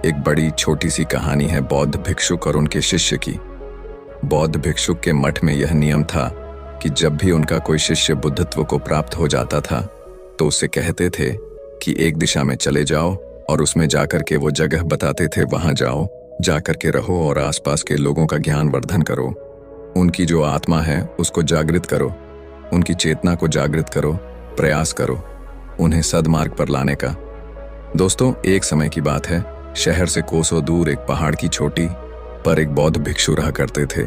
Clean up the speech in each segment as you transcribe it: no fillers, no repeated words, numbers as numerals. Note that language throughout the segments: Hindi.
एक बड़ी छोटी सी कहानी है बौद्ध भिक्षुक और उनके शिष्य की। बौद्ध भिक्षुक के मठ में यह नियम था कि जब भी उनका कोई शिष्य बुद्धत्व को प्राप्त हो जाता था तो उससे कहते थे कि एक दिशा में चले जाओ और उसमें जाकर के वो जगह बताते थे, वहां जाओ, जाकर के रहो और आसपास के लोगों का ज्ञान वर्धन करो, उनकी जो आत्मा है उसको जागृत करो, उनकी चेतना को जागृत करो, प्रयास करो उन्हें सद्मार्ग पर लाने का। दोस्तों, एक समय की बात है, शहर से कोसों दूर एक पहाड़ की चोटी पर एक बौद्ध भिक्षु रहा करते थे।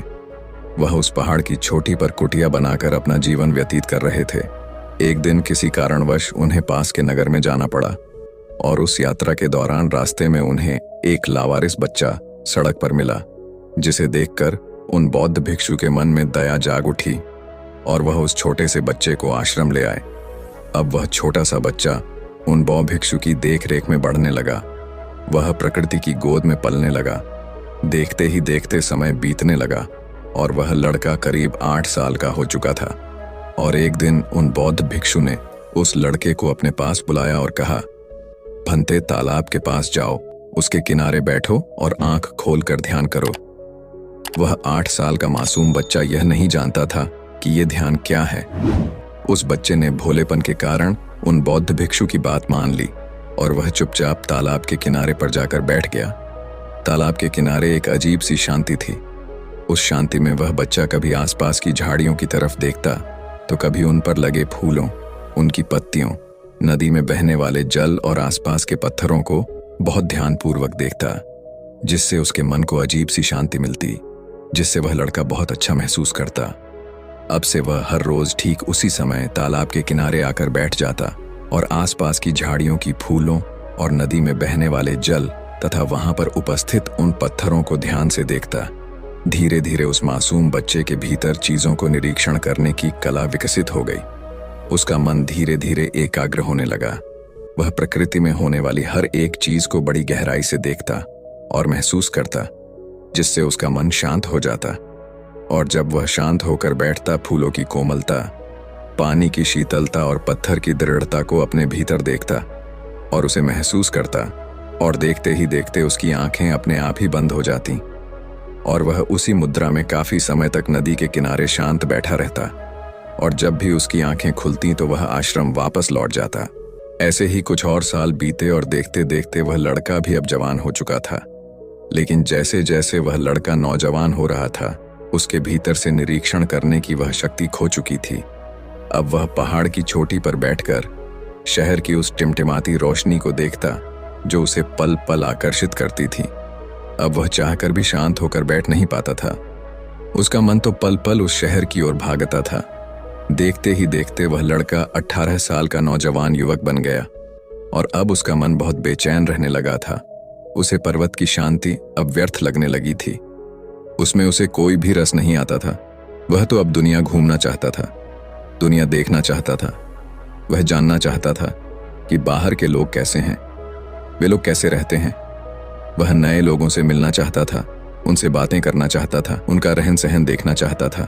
वह उस पहाड़ की चोटी पर कुटिया बनाकर अपना जीवन व्यतीत कर रहे थे। एक दिन किसी कारणवश उन्हें पास के नगर में जाना पड़ा और उस यात्रा के दौरान रास्ते में उन्हें एक लावारिस बच्चा सड़क पर मिला, जिसे देखकर उन बौद्ध भिक्षु के मन में दया जाग उठी और वह उस छोटे से बच्चे को आश्रम ले आए। अब वह छोटा सा बच्चा उन बौद्ध भिक्षु की देख रेख में बढ़ने लगा। वह प्रकृति की गोद में पलने लगा। देखते ही देखते समय बीतने लगा और वह लड़का करीब 8 साल का हो चुका था। और एक दिन उन बौद्ध भिक्षु ने उस लड़के को अपने पास बुलाया और कहा, भंते, तालाब के पास जाओ, उसके किनारे बैठो और आंख खोलकर ध्यान करो। वह 8 साल का मासूम बच्चा यह नहीं जानता था कि यह ध्यान क्या है। उस बच्चे ने भोलेपन के कारण उन बौद्ध भिक्षु की बात मान ली और वह चुपचाप तालाब के किनारे पर जाकर बैठ गया। तालाब के किनारे एक अजीब सी शांति थी। उस शांति में वह बच्चा कभी आसपास की झाड़ियों की तरफ देखता तो कभी उन पर लगे फूलों, उनकी पत्तियों, नदी में बहने वाले जल और आसपास के पत्थरों को बहुत ध्यानपूर्वक देखता, जिससे उसके मन को अजीब सी शांति मिलती, जिससे वह लड़का बहुत अच्छा महसूस करता। अब से वह हर रोज ठीक उसी समय तालाब के किनारे आकर बैठ जाता और आसपास की झाड़ियों की फूलों और नदी में बहने वाले जल तथा वहां पर उपस्थित उन पत्थरों को ध्यान से देखता। धीरे धीरे उस मासूम बच्चे के भीतर चीजों को निरीक्षण करने की कला विकसित हो गई। उसका मन धीरे धीरे एकाग्र होने लगा। वह प्रकृति में होने वाली हर एक चीज को बड़ी गहराई से देखता और महसूस करता, जिससे उसका मन शांत हो जाता। और जब वह शांत होकर बैठता, फूलों की कोमलता, पानी की शीतलता और पत्थर की दृढ़ता को अपने भीतर देखता और उसे महसूस करता, और देखते ही देखते उसकी आंखें अपने आप ही बंद हो जाती और वह उसी मुद्रा में काफी समय तक नदी के किनारे शांत बैठा रहता। और जब भी उसकी आंखें खुलती तो वह आश्रम वापस लौट जाता। ऐसे ही कुछ और साल बीते और देखते देखते वह लड़का भी अब जवान हो चुका था। लेकिन जैसे जैसे वह लड़का नौजवान हो रहा था, उसके भीतर से निरीक्षण करने की वह शक्ति खो चुकी थी। अब वह पहाड़ की चोटी पर बैठकर शहर की उस टिमटिमाती रोशनी को देखता जो उसे पल पल आकर्षित करती थी। अब वह चाहकर भी शांत होकर बैठ नहीं पाता था। उसका मन तो पल पल उस शहर की ओर भागता था। देखते ही देखते वह लड़का 18 साल का नौजवान युवक बन गया और अब उसका मन बहुत बेचैन रहने लगा था। उसे पर्वत की शांति अब व्यर्थ लगने लगी थी। उसमें उसे कोई भी रस नहीं आता था। वह तो अब दुनिया घूमना चाहता था, दुनिया देखना चाहता था। वह जानना चाहता था कि बाहर के लोग कैसे हैं, वे लोग कैसे रहते हैं। वह नए लोगों से मिलना चाहता था, उनसे बातें करना चाहता था, उनका रहन सहन देखना चाहता था।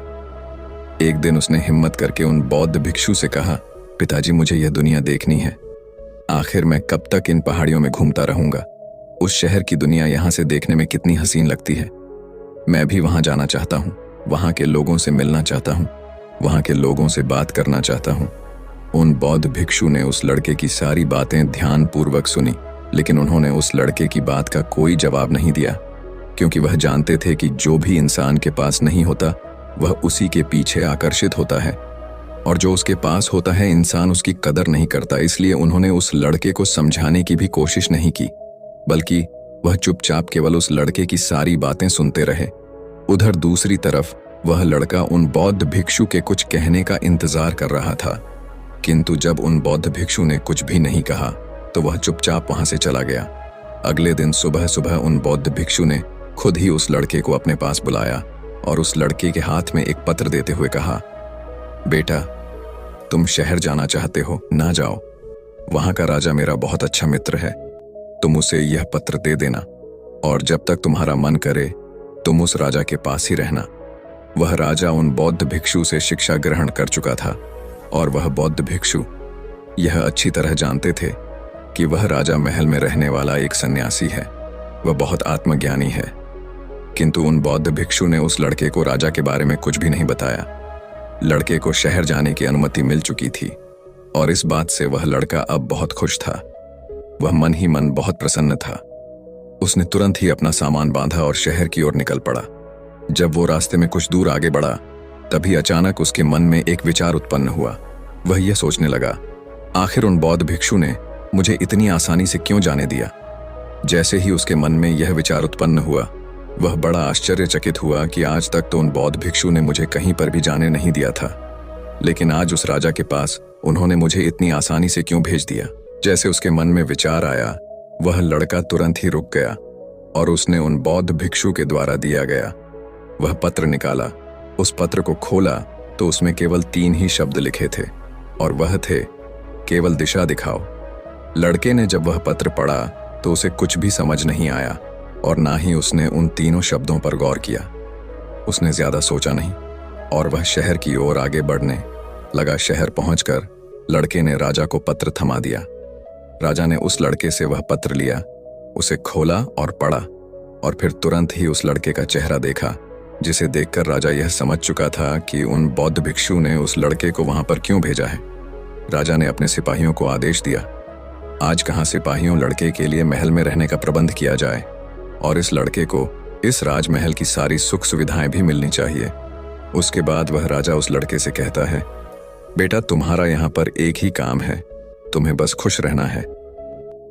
एक दिन उसने हिम्मत करके उन बौद्ध भिक्षु से कहा, पिताजी, मुझे यह दुनिया देखनी है। आखिर मैं कब तक इन पहाड़ियों में घूमता रहूंगा? उस शहर की दुनिया यहाँ से देखने में कितनी हसीन लगती है। मैं भी वहां जाना चाहता हूँ, वहां के लोगों से मिलना चाहता हूँ, वहां के लोगों से बात करना चाहता हूँ। उन बौद्ध भिक्षु ने उस लड़के की सारी बातें ध्यानपूर्वक सुनी, लेकिन उन्होंने उस लड़के की बात का कोई जवाब नहीं दिया, क्योंकि वह जानते थे कि जो भी इंसान के पास नहीं होता वह उसी के पीछे आकर्षित होता है, और जो उसके पास होता है इंसान उसकी कदर नहीं करता। इसलिए उन्होंने उस लड़के को समझाने की भी कोशिश नहीं की, बल्कि वह चुपचाप केवल उस लड़के की सारी बातें सुनते रहे। उधर दूसरी तरफ वह लड़का उन बौद्ध भिक्षु के कुछ कहने का इंतजार कर रहा था, किंतु जब उन बौद्ध भिक्षु ने कुछ भी नहीं कहा तो वह चुपचाप वहां से चला गया। अगले दिन सुबह सुबह उन बौद्ध भिक्षु ने खुद ही उस लड़के को अपने पास बुलाया और उस लड़के के हाथ में एक पत्र देते हुए कहा, बेटा, तुम शहर जाना चाहते हो, ना जाओ। वहां का राजा मेरा बहुत अच्छा मित्र है। तुम उसे यह पत्र दे देना और जब तक तुम्हारा मन करे तुम उस राजा के पास ही रहना। वह राजा उन बौद्ध भिक्षु से शिक्षा ग्रहण कर चुका था और वह बौद्ध भिक्षु यह अच्छी तरह जानते थे कि वह राजा महल में रहने वाला एक सन्यासी है वह बहुत आत्मज्ञानी है। किंतु उन बौद्ध भिक्षु ने उस लड़के को राजा के बारे में कुछ भी नहीं बताया। लड़के को शहर जाने की अनुमति मिल चुकी थी और इस बात से वह लड़का अब बहुत खुश था। वह मन ही मन बहुत प्रसन्न था। उसने तुरंत ही अपना सामान बांधा और शहर की ओर निकल पड़ा। जब वो रास्ते में कुछ दूर आगे बढ़ा, तभी अचानक उसके मन में एक विचार उत्पन्न हुआ। वह यह सोचने लगा, आखिर उन बौद्ध भिक्षु ने मुझे इतनी आसानी से क्यों जाने दिया। जैसे ही उसके मन में यह विचार उत्पन्न हुआ, वह बड़ा आश्चर्यचकित हुआ कि आज तक तो उन बौद्ध भिक्षु ने मुझे कहीं पर भी जाने नहीं दिया था, लेकिन आज उस राजा के पास उन्होंने मुझे इतनी आसानी से क्यों भेज दिया। जैसे उसके मन में विचार आया, वह लड़का तुरंत ही रुक गया और उसने उन बौद्ध भिक्षु के द्वारा दिया गया वह पत्र निकाला। उस पत्र को खोला तो उसमें केवल 3 ही शब्द लिखे थे और वह थे, केवल दिशा दिखाओ। लड़के ने जब वह पत्र पढ़ा तो उसे कुछ भी समझ नहीं आया और ना ही उसने उन तीनों शब्दों पर गौर किया। उसने ज्यादा सोचा नहीं और वह शहर की ओर आगे बढ़ने लगा। शहर पहुंचकर लड़के ने राजा को पत्र थमा दिया। राजा ने उस लड़के से वह पत्र लिया, उसे खोला और पढ़ा और फिर तुरंत ही उस लड़के का चेहरा देखा, जिसे देखकर राजा यह समझ चुका था कि उन बौद्ध भिक्षु ने उस लड़के को वहां पर क्यों भेजा है। राजा ने अपने सिपाहियों को आदेश दिया, आज कहां सिपाहियों लड़के के लिए महल में रहने का प्रबंध किया जाए और इस लड़के को इस राजमहल की सारी सुख सुविधाएं भी मिलनी चाहिए। उसके बाद वह राजा उस लड़के से कहता है, बेटा तुम्हारा यहाँ पर एक ही काम है, तुम्हें बस खुश रहना है।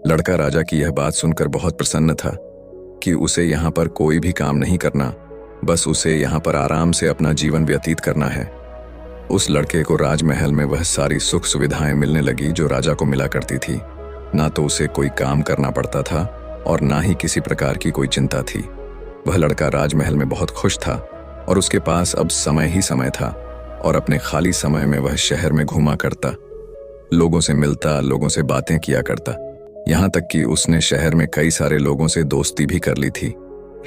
लड़का राजा की यह बात सुनकर बहुत प्रसन्न था कि उसे यहाँ पर कोई भी काम नहीं करना, बस उसे यहाँ पर आराम से अपना जीवन व्यतीत करना है। उस लड़के को राजमहल में वह सारी सुख सुविधाएं मिलने लगी जो राजा को मिला करती थी। ना तो उसे कोई काम करना पड़ता था और ना ही किसी प्रकार की कोई चिंता थी। वह लड़का राजमहल में बहुत खुश था और उसके पास अब समय ही समय था और अपने खाली समय में वह शहर में घूमा करता, लोगों से मिलता, लोगों से बातें किया करता। यहाँ तक कि उसने शहर में कई सारे लोगों से दोस्ती भी कर ली थी।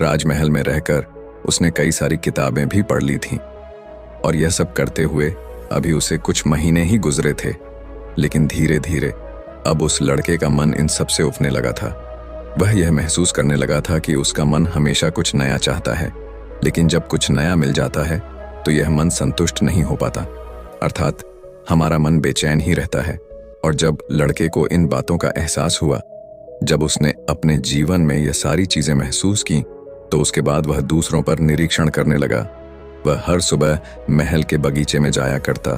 राजमहल में रहकर उसने कई सारी किताबें भी पढ़ ली थीं और यह सब करते हुए अभी उसे कुछ महीने ही गुजरे थे, लेकिन धीरे धीरे अब उस लड़के का मन इन सब से उबने लगा था। वह यह महसूस करने लगा था कि उसका मन हमेशा कुछ नया चाहता है, लेकिन जब कुछ नया मिल जाता है तो यह मन संतुष्ट नहीं हो पाता, अर्थात हमारा मन बेचैन ही रहता है। और जब लड़के को इन बातों का एहसास हुआ, जब उसने अपने जीवन में यह सारी चीजें महसूस की, तो उसके बाद वह दूसरों पर निरीक्षण करने लगा। वह हर सुबह महल के बगीचे में जाया करता।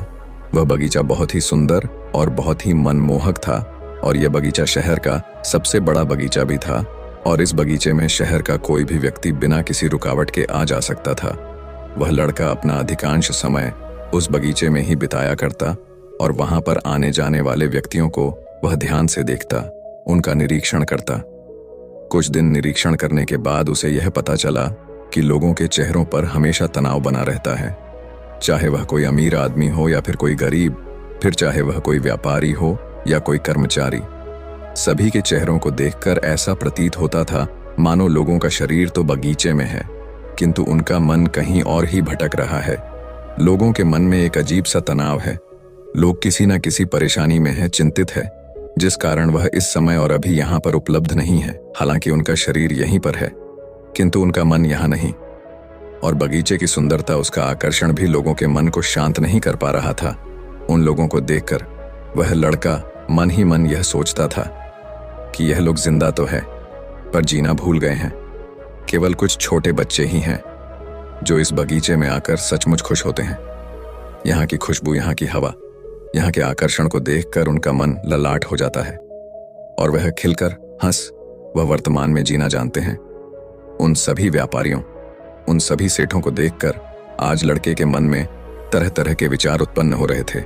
वह बगीचा बहुत ही सुंदर और बहुत ही मनमोहक था और यह बगीचा शहर का सबसे बड़ा बगीचा भी था और इस बगीचे में शहर का कोई भी व्यक्ति बिना किसी रुकावट के आ जा सकता था। वह लड़का अपना अधिकांश समय उस बगीचे में ही बिताया करता और वहां पर आने जाने वाले व्यक्तियों को वह ध्यान से देखता, उनका निरीक्षण करता। कुछ दिन निरीक्षण करने के बाद उसे यह पता चला कि लोगों के चेहरों पर हमेशा तनाव बना रहता है, चाहे वह कोई अमीर आदमी हो या फिर कोई गरीब, फिर चाहे वह कोई व्यापारी हो या कोई कर्मचारी। सभी के चेहरों को देखकर ऐसा प्रतीत होता था मानो लोगों का शरीर तो बगीचे में है, किंतु उनका मन कहीं और ही भटक रहा है। लोगों के मन में एक अजीब सा तनाव है। लोग किसी न किसी परेशानी में है, चिंतित है, जिस कारण वह इस समय और अभी यहाँ पर उपलब्ध नहीं है। हालांकि उनका शरीर यहीं पर है, किंतु उनका मन यहाँ नहीं। और बगीचे की सुंदरता, उसका आकर्षण भी लोगों के मन को शांत नहीं कर पा रहा था। उन लोगों को देखकर वह लड़का मन ही मन यह सोचता था कि यह लोग जिंदा तो है पर जीना भूल गए हैं। केवल कुछ छोटे बच्चे ही हैं जो इस बगीचे में आकर सचमुच खुश होते हैं। यहाँ की खुशबू, यहाँ की हवा, यहाँ के आकर्षण को देखकर उनका मन ललाट हो जाता है और वह खिलकर हंस वह वर्तमान में जीना जानते हैं। उन सभी व्यापारियों, उन सभी सेठों को देखकर आज लड़के के मन में तरह तरह के विचार उत्पन्न हो रहे थे।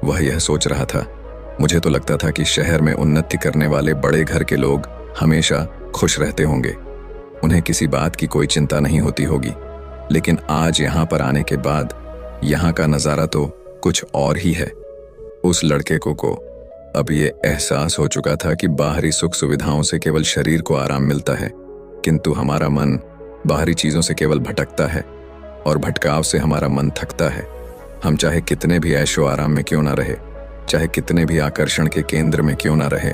वह यह सोच रहा था, मुझे तो लगता था कि शहर में उन्नति करने वाले बड़े घर के लोग हमेशा खुश रहते होंगे, उन्हें किसी बात की कोई चिंता नहीं होती होगी, लेकिन आज यहाँ पर आने के बाद यहाँ का नज़ारा तो कुछ और ही है। उस लड़के को अब ये एहसास हो चुका था कि बाहरी सुख सुविधाओं से केवल शरीर को आराम मिलता है, किंतु हमारा मन बाहरी चीज़ों से केवल भटकता है और भटकाव से हमारा मन थकता है। हम चाहे कितने भी ऐशो आराम में क्यों ना रहे, चाहे कितने भी आकर्षण के केंद्र में क्यों ना रहे,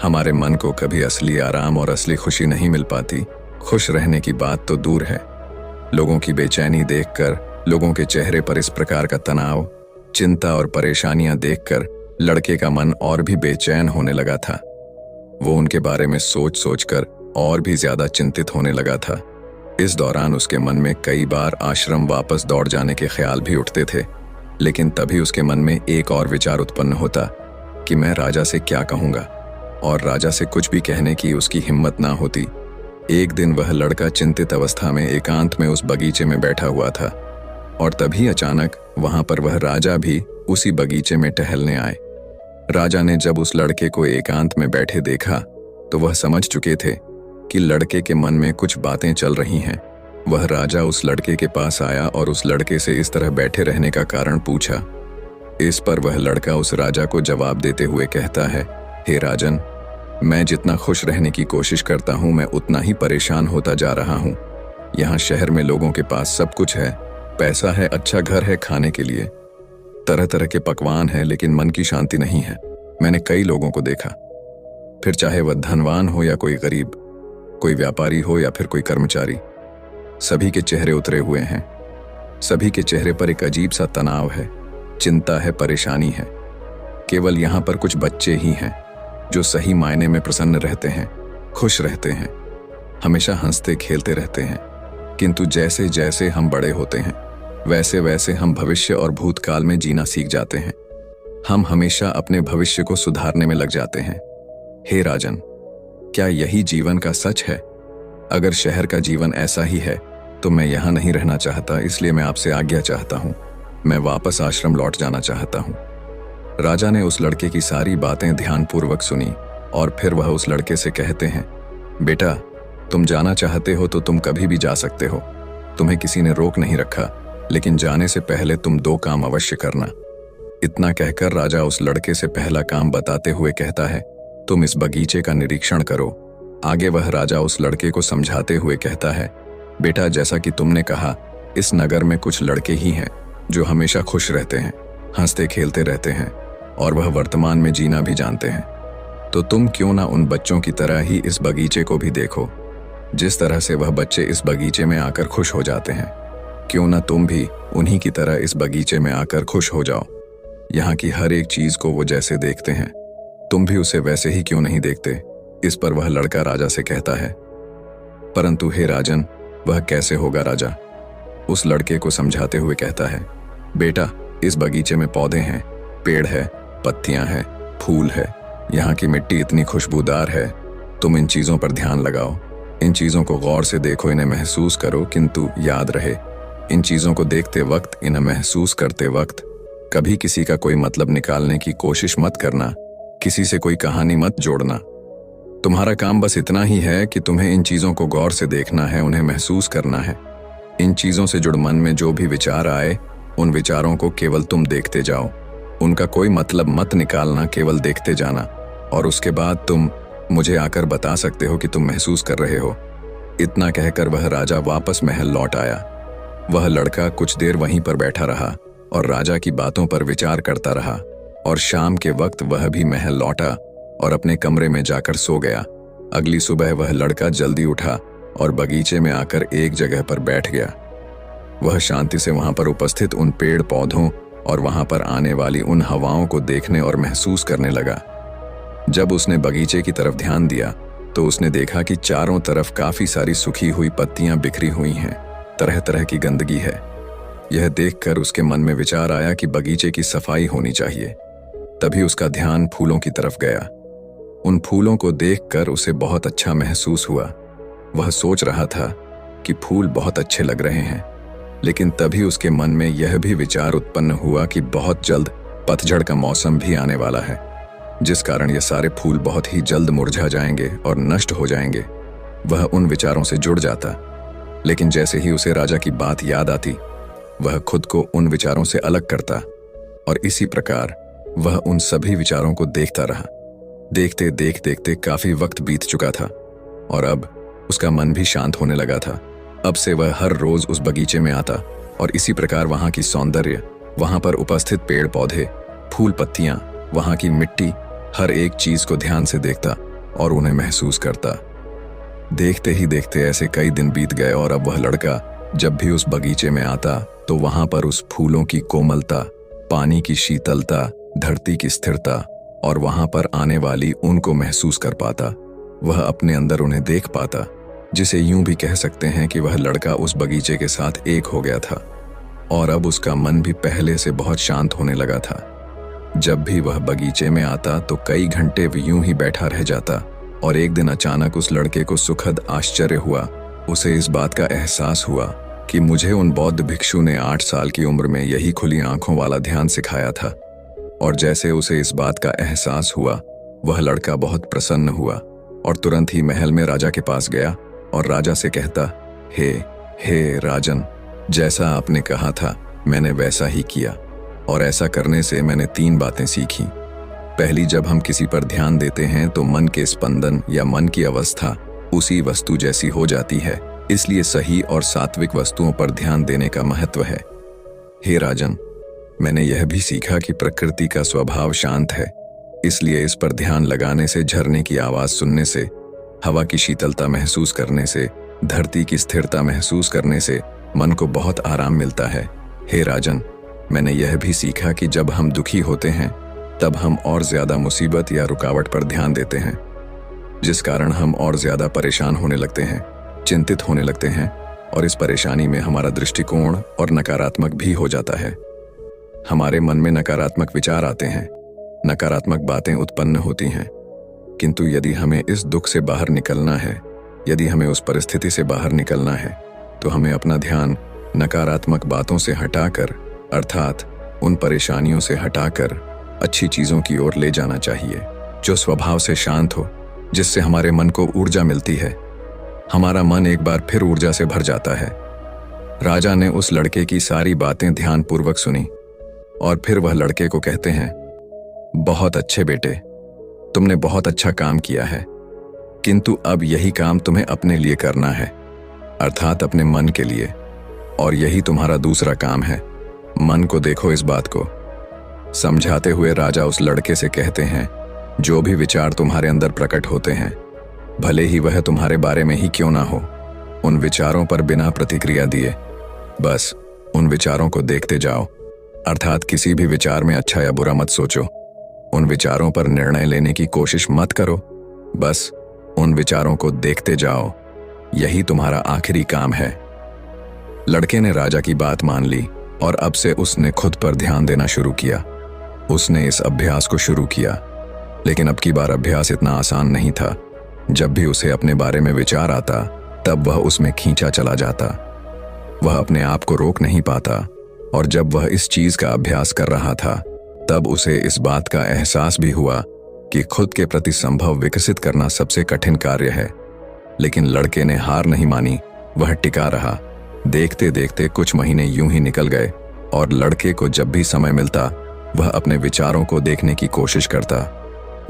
हमारे मन को कभी असली आराम और असली खुशी नहीं मिल पाती। खुश रहने की बात तो दूर है। लोगों की बेचैनी देखकर, लोगों के चेहरे पर इस प्रकार का तनाव, चिंता और परेशानियां देखकर लड़के का मन और भी बेचैन होने लगा था। वो उनके बारे में सोच सोचकर और भी ज्यादा चिंतित होने लगा था। इस दौरान उसके मन में कई बार आश्रम वापस दौड़ जाने के ख्याल भी उठते थे, लेकिन तभी उसके मन में एक और विचार उत्पन्न होता कि मैं राजा से क्या कहूंगा, और राजा से कुछ भी कहने की उसकी हिम्मत ना होती। एक दिन वह लड़का चिंतित अवस्था में एकांत में उस बगीचे में बैठा हुआ था, और तभी अचानक वहां पर वह राजा भी उसी बगीचे में टहलने आए। राजा ने जब उस लड़के को एकांत में बैठे देखा तो वह समझ चुके थे कि लड़के के मन में कुछ बातें चल रही हैं। वह राजा उस लड़के के पास आया और उस लड़के से इस तरह बैठे रहने का कारण पूछा। इस पर वह लड़का उस राजा को जवाब देते हुए कहता है, हे राजन, मैं जितना खुश रहने की कोशिश करता हूँ मैं उतना ही परेशान होता जा रहा हूँ। यहाँ शहर में लोगों के पास सब कुछ है, पैसा है, अच्छा घर है खाने के लिए, तरह तरह के पकवान हैं, लेकिन मन की शांति नहीं है। मैंने कई लोगों को देखा, फिर चाहे वह धनवान हो या कोई गरीब, कोई व्यापारी हो या फिर कोई कर्मचारी, सभी के चेहरे उतरे हुए हैं। सभी के चेहरे पर एक अजीब सा तनाव है, चिंता है, परेशानी है। केवल यहाँ पर कुछ बच्चे ही हैं जो सही मायने में प्रसन्न रहते हैं, खुश रहते हैं, हमेशा हंसते खेलते रहते हैं। किंतु जैसे जैसे हम बड़े होते हैं वैसे वैसे हम भविष्य और भूतकाल में जीना सीख जाते हैं। हम हमेशा अपने भविष्य को सुधारने में लग जाते हैं। हे राजन, क्या यही जीवन का सच है? अगर शहर का जीवन ऐसा ही है तो मैं यहाँ नहीं रहना चाहता, इसलिए मैं आपसे आज्ञा चाहता हूँ। मैं वापस आश्रम लौट जाना चाहता हूँ। राजा ने उस लड़के की सारी बातें ध्यानपूर्वक सुनी और फिर वह उस लड़के से कहते हैं, बेटा, तुम जाना चाहते हो तो तुम कभी भी जा सकते हो, तुम्हें किसी ने रोक नहीं रखा, लेकिन जाने से पहले तुम 2 काम अवश्य करना। इतना कहकर राजा उस लड़के से पहला काम बताते हुए कहता है, तुम इस बगीचे का निरीक्षण करो। आगे वह राजा उस लड़के को समझाते हुए कहता है, बेटा, जैसा कि तुमने कहा, इस नगर में कुछ लड़के ही हैं जो हमेशा खुश रहते हैं, हंसते खेलते रहते हैं और वह वर्तमान में जीना भी जानते हैं। तो तुम क्यों ना उन बच्चों की तरह ही इस बगीचे को भी देखो, जिस तरह से वह बच्चे इस बगीचे में आकर खुश हो जाते हैं। क्यों ना तुम भी उन्हीं की तरह इस बगीचे में आकर खुश हो जाओ। यहाँ की हर एक चीज को वो जैसे देखते हैं, तुम भी उसे वैसे ही क्यों नहीं देखते? इस पर वह लड़का राजा से कहता है, परंतु हे राजन, वह कैसे होगा? राजा उस लड़के को समझाते हुए कहता है, बेटा, इस बगीचे में पौधे हैं, पेड़ है, पत्तियां हैं, फूल है, यहाँ की मिट्टी इतनी खुशबूदार है। तुम इन चीजों पर ध्यान लगाओ, इन चीजों को गौर से देखो, इन्हें महसूस करो, किंतु याद रहे, इन चीजों को देखते वक्त, इन्हें महसूस करते वक्त कभी किसी का कोई मतलब निकालने की कोशिश मत करना, किसी से कोई कहानी मत जोड़ना। तुम्हारा काम बस इतना ही है कि तुम्हें इन चीजों को गौर से देखना है, उन्हें महसूस करना है। इन चीजों से जुड़ मन में जो भी विचार आए, उन विचारों को केवल तुम देखते जाओ, उनका कोई मतलब मत निकालना, केवल देखते जाना, और उसके बाद तुम मुझे आकर बता सकते हो कि तुम महसूस कर रहे हो। इतना कहकर वह राजा वापस महल लौट आया। वह लड़का कुछ देर वहीं पर बैठा रहा और राजा की बातों पर विचार करता रहा, और शाम के वक्त वह भी महल लौटा और अपने कमरे में जाकर सो गया। अगली सुबह वह लड़का जल्दी उठा और बगीचे में आकर एक जगह पर बैठ गया। वह शांति से वहां पर उपस्थित उन पेड़ पौधों और वहां पर आने वाली उन हवाओं को देखने और महसूस करने लगा। जब उसने बगीचे की तरफ ध्यान दिया तो उसने देखा कि चारों तरफ काफी सारी सूखी हुई पत्तियां बिखरी हुई हैं, तरह तरह की गंदगी है। यह देखकर उसके मन में विचार आया कि बगीचे की सफाई होनी चाहिए। तभी उसका ध्यान फूलों की तरफ गया। उन फूलों को देखकर उसे बहुत अच्छा महसूस हुआ। वह सोच रहा था कि फूल बहुत अच्छे लग रहे हैं, लेकिन तभी उसके मन में यह भी विचार उत्पन्न हुआ कि बहुत जल्द पतझड़ का मौसम भी आने वाला है, जिस कारण ये सारे फूल बहुत ही जल्द मुरझा जाएंगे और नष्ट हो जाएंगे। वह उन विचारों से जुड़ जाता, लेकिन जैसे ही उसे राजा की बात याद आती, वह खुद को उन विचारों से अलग करता, और इसी प्रकार वह उन सभी विचारों को देखता रहा। देखते देखते काफी वक्त बीत चुका था और अब उसका मन भी शांत होने लगा था। अब से वह हर रोज उस बगीचे में आता और इसी प्रकार वहां की सौंदर्य, वहां पर उपस्थित पेड़ पौधे, फूल पत्तियां, वहां की मिट्टी, हर एक चीज को ध्यान से देखता और उन्हें महसूस करता। देखते ही देखते ऐसे कई दिन बीत गए और अब वह लड़का जब भी उस बगीचे में आता तो वहां पर उस फूलों की कोमलता, पानी की शीतलता, धरती की स्थिरता और वहां पर आने वाली ऊन को महसूस कर पाता। वह अपने अंदर उन्हें देख पाता, जिसे यूं भी कह सकते हैं कि वह लड़का उस बगीचे के साथ एक हो गया था और अब उसका मन भी पहले से बहुत शांत होने लगा था। जब भी वह बगीचे में आता तो कई घंटे यूं ही बैठा रह जाता और एक दिन अचानक उस लड़के को सुखद आश्चर्य हुआ। उसे इस बात का एहसास हुआ कि मुझे उन बौद्ध भिक्षु ने 8 साल की उम्र में यही खुली आंखों वाला ध्यान सिखाया था। और जैसे उसे इस बात का एहसास हुआ, वह लड़का बहुत प्रसन्न हुआ और तुरंत ही महल में राजा के पास गया और राजा से कहता, हे राजन, जैसा आपने कहा था मैंने वैसा ही किया और ऐसा करने से मैंने 3 बातें सीखी। पहली, जब हम किसी पर ध्यान देते हैं तो मन के स्पंदन या मन की अवस्था उसी वस्तु जैसी हो जाती है, इसलिए सही और सात्विक वस्तुओं पर ध्यान देने का महत्व है। हे राजन, मैंने यह भी सीखा कि प्रकृति का स्वभाव शांत है, इसलिए इस पर ध्यान लगाने से, झरने की आवाज सुनने से, हवा की शीतलता महसूस करने से, धरती की स्थिरता महसूस करने से मन को बहुत आराम मिलता है। हे राजन, मैंने यह भी सीखा कि जब हम दुखी होते हैं तब हम और ज्यादा मुसीबत या रुकावट पर ध्यान देते हैं, जिस कारण हम और ज्यादा परेशान होने लगते हैं, चिंतित होने लगते हैं और इस परेशानी में हमारा दृष्टिकोण और नकारात्मक भी हो जाता है। हमारे मन में नकारात्मक विचार आते हैं, नकारात्मक बातें उत्पन्न होती हैं। किंतु यदि हमें इस दुख से बाहर निकलना है, यदि हमें उस परिस्थिति से बाहर निकलना है, तो हमें अपना ध्यान नकारात्मक बातों से हटाकर, अर्थात उन परेशानियों से हटाकर अच्छी चीजों की ओर ले जाना चाहिए, जो स्वभाव से शांत हो, जिससे हमारे मन को ऊर्जा मिलती है। हमारा मन एक बार फिर ऊर्जा से भर जाता है। राजा ने उस लड़के की सारी बातें ध्यानपूर्वक सुनी और फिर वह लड़के को कहते हैं, बहुत अच्छे बेटे, तुमने बहुत अच्छा काम किया है, किंतु अब यही काम तुम्हें अपने लिए करना है, अर्थात अपने मन के लिए, और यही तुम्हारा दूसरा काम है। मन को देखो, इस बात को समझाते हुए राजा उस लड़के से कहते हैं, जो भी विचार तुम्हारे अंदर प्रकट होते हैं, भले ही वह तुम्हारे बारे में ही क्यों ना हो, उन विचारों पर बिना प्रतिक्रिया दिए बस उन विचारों को देखते जाओ, अर्थात किसी भी विचार में अच्छा या बुरा मत सोचो, उन विचारों पर निर्णय लेने की कोशिश मत करो, बस उन विचारों को देखते जाओ, यही तुम्हारा आखिरी काम है। लड़के ने राजा की बात मान ली और अब से उसने खुद पर ध्यान देना शुरू किया। उसने इस अभ्यास को शुरू किया, लेकिन अब की बार अभ्यास इतना आसान नहीं था। जब भी उसे अपने बारे में विचार आता तब वह उसमें खींचा चला जाता, वह अपने आप को रोक नहीं पाता, और जब वह इस चीज का अभ्यास कर रहा था तब उसे इस बात का एहसास भी हुआ कि खुद के प्रति संभव विकसित करना सबसे कठिन कार्य है। लेकिन लड़के ने हार नहीं मानी, वह टिका रहा। देखते देखते कुछ महीने यूं ही निकल गए और लड़के को जब भी समय मिलता वह अपने विचारों को देखने की कोशिश करता।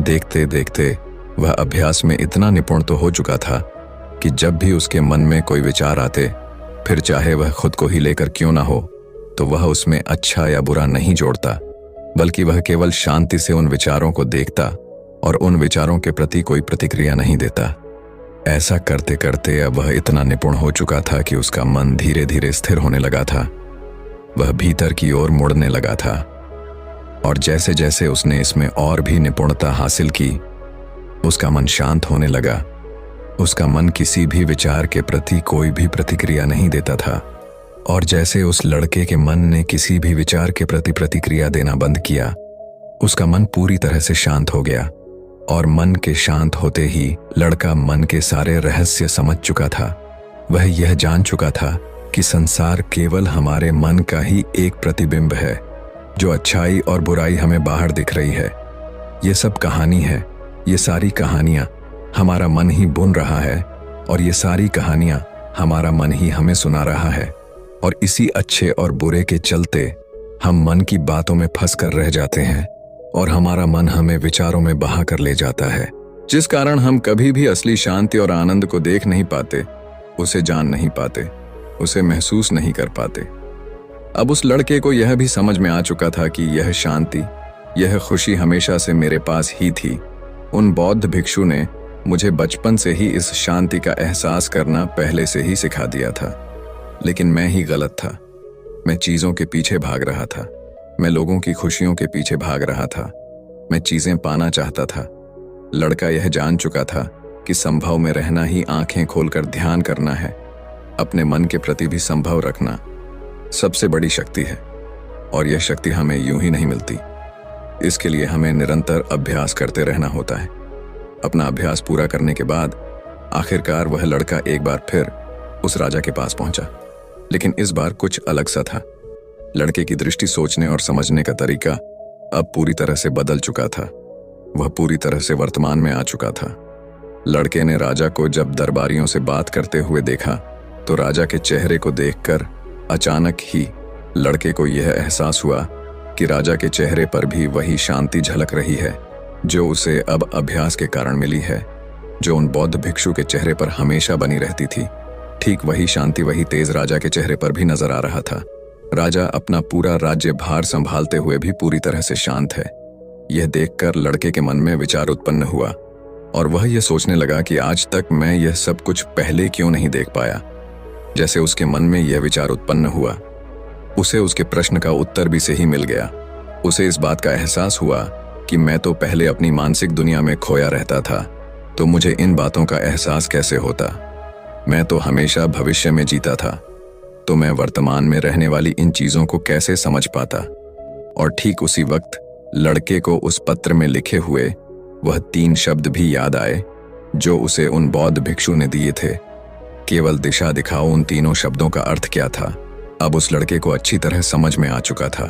देखते देखते वह अभ्यास में इतना निपुण तो हो चुका था कि जब भी उसके मन में कोई विचार आते, फिर चाहे वह खुद को ही लेकर क्यों ना हो, तो वह उसमें अच्छा या बुरा नहीं जोड़ता, बल्कि वह केवल शांति से उन विचारों को देखता और उन विचारों के प्रति कोई प्रतिक्रिया नहीं देता। ऐसा करते करते अब वह इतना निपुण हो चुका था कि उसका मन धीरे धीरे स्थिर होने लगा था। वह भीतर की ओर मुड़ने लगा था और जैसे जैसे उसने इसमें और भी निपुणता हासिल की, उसका मन शांत होने लगा। उसका मन किसी भी विचार के प्रति कोई भी प्रतिक्रिया नहीं देता था, और जैसे उस लड़के के मन ने किसी भी विचार के प्रति प्रतिक्रिया देना बंद किया, उसका मन पूरी तरह से शांत हो गया। और मन के शांत होते ही लड़का मन के सारे रहस्य समझ चुका था। वह यह जान चुका था कि संसार केवल हमारे मन का ही एक प्रतिबिंब है। जो अच्छाई और बुराई हमें बाहर दिख रही है, ये सब कहानी है। ये सारी कहानियां हमारा मन ही बुन रहा है, और ये सारी कहानियां हमारा मन ही हमें सुना रहा है। और इसी अच्छे और बुरे के चलते हम मन की बातों में फंस कर रह जाते हैं और हमारा मन हमें विचारों में बहा कर ले जाता है, जिस कारण हम कभी भी असली शांति और आनंद को देख नहीं पाते, उसे जान नहीं पाते, उसे महसूस नहीं कर पाते। अब उस लड़के को यह भी समझ में आ चुका था कि यह शांति, यह खुशी हमेशा से मेरे पास ही थी। उन बौद्ध भिक्षु ने मुझे बचपन से ही इस शांति का एहसास करना पहले से ही सिखा दिया था। लेकिन मैं ही गलत था। मैं चीज़ों के पीछे भाग रहा था। मैं लोगों की खुशियों के पीछे भाग रहा था। मैं चीज़ें पाना चाहता था। लड़का यह जान चुका था कि संभव में रहना ही आंखें खोलकर ध्यान करना है। अपने मन के प्रति भी संभव रखना सबसे बड़ी शक्ति है, और यह शक्ति हमें यूं ही नहीं मिलती। इसके लिए हमें निरंतर अभ्यास करते रहना होता है। अपना अभ्यास पूरा करने के बाद आखिरकार वह लड़का एक बार फिर उस राजा के पास पहुंचा, लेकिन इस बार कुछ अलग सा था। लड़के की दृष्टि, सोचने और समझने का तरीका अब पूरी तरह से बदल चुका था। वह पूरी तरह से वर्तमान में आ चुका था। लड़के ने राजा को जब दरबारियों से बात करते हुए देखा तो राजा के चेहरे को देखकर अचानक ही लड़के को यह एहसास हुआ कि राजा के चेहरे पर भी वही शांति झलक रही है जो उसे अब अभ्यास के कारण मिली है, जो उन बौद्ध भिक्षु के चेहरे पर हमेशा बनी रहती थी। ठीक वही शांति, वही तेज राजा के चेहरे पर भी नजर आ रहा था। राजा अपना पूरा राज्य भार संभालते हुए भी पूरी तरह से शांत है। यह देखकर लड़के के मन में विचार उत्पन्न हुआ और वह यह सोचने लगा कि आज तक मैं यह सब कुछ पहले क्यों नहीं देख पाया। जैसे उसके मन में यह विचार उत्पन्न हुआ, उसे उसके प्रश्न का उत्तर भी सही मिल गया। उसे इस बात का एहसास हुआ कि मैं तो पहले अपनी मानसिक दुनिया में खोया रहता था, तो मुझे इन बातों का एहसास कैसे होता। मैं तो हमेशा भविष्य में जीता था, तो मैं वर्तमान में रहने वाली इन चीजों को कैसे समझ पाता। और ठीक उसी वक्त लड़के को उस पत्र में लिखे हुए वह 3 शब्द भी याद आए जो उसे उन बौद्ध भिक्षु ने दिए थे। केवल दिशा दिखाओ, उन तीनों शब्दों का अर्थ क्या था अब उस लड़के को अच्छी तरह समझ में आ चुका था।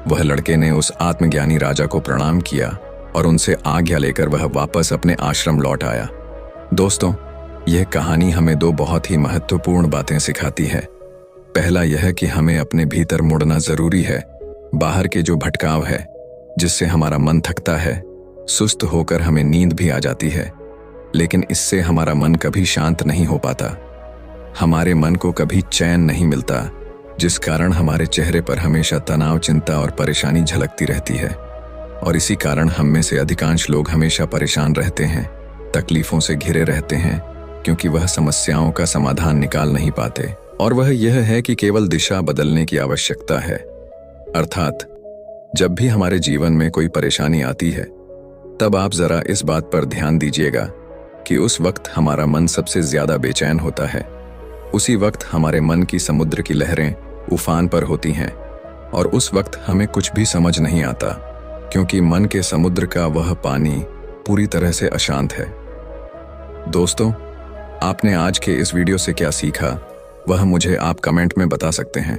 वह लड़के ने उस आत्मज्ञानी राजा को प्रणाम किया और उनसे आज्ञा लेकर वह वापस अपने आश्रम लौट आया। दोस्तों, यह कहानी हमें 2 बहुत ही महत्वपूर्ण बातें सिखाती है। पहला यह कि हमें अपने भीतर मुड़ना जरूरी है। बाहर के जो भटकाव है जिससे हमारा मन थकता है, सुस्त होकर हमें नींद भी आ जाती है, लेकिन इससे हमारा मन कभी शांत नहीं हो पाता। हमारे मन को कभी चैन नहीं मिलता, जिस कारण हमारे चेहरे पर हमेशा तनाव, चिंता और परेशानी झलकती रहती है। और इसी कारण हम में से अधिकांश लोग हमेशा परेशान रहते हैं, तकलीफों से घिरे रहते हैं, क्योंकि वह समस्याओं का समाधान निकाल नहीं पाते। और वह यह है कि केवल दिशा बदलने की आवश्यकता है। अर्थात जब भी हमारे जीवन में कोई परेशानी आती है, तब आप जरा इस बात पर ध्यान दीजिएगा कि उस वक्त हमारा मन सबसे ज्यादा बेचैन होता है। उसी वक्त हमारे मन की समुद्र की लहरें उफान पर होती हैं और उस वक्त हमें कुछ भी समझ नहीं आता, क्योंकि मन के समुद्र का वह पानी पूरी तरह से अशांत है। दोस्तों, आपने आज के इस वीडियो से क्या सीखा वह मुझे आप कमेंट में बता सकते हैं।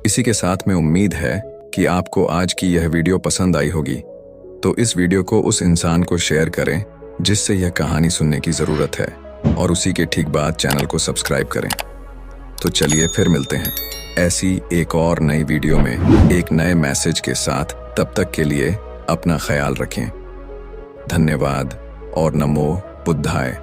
इसी के साथ में उम्मीद है कि आपको आज की यह वीडियो पसंद आई होगी, तो इस वीडियो को उस इंसान को शेयर करें जिससे यह कहानी सुनने की जरूरत है, और उसी के ठीक बाद चैनल को सब्सक्राइब करें। तो चलिए फिर मिलते हैं ऐसी एक और नई वीडियो में एक नए मैसेज के साथ। तब तक के लिए अपना ख्याल रखें। धन्यवाद और नमो बुद्धाय।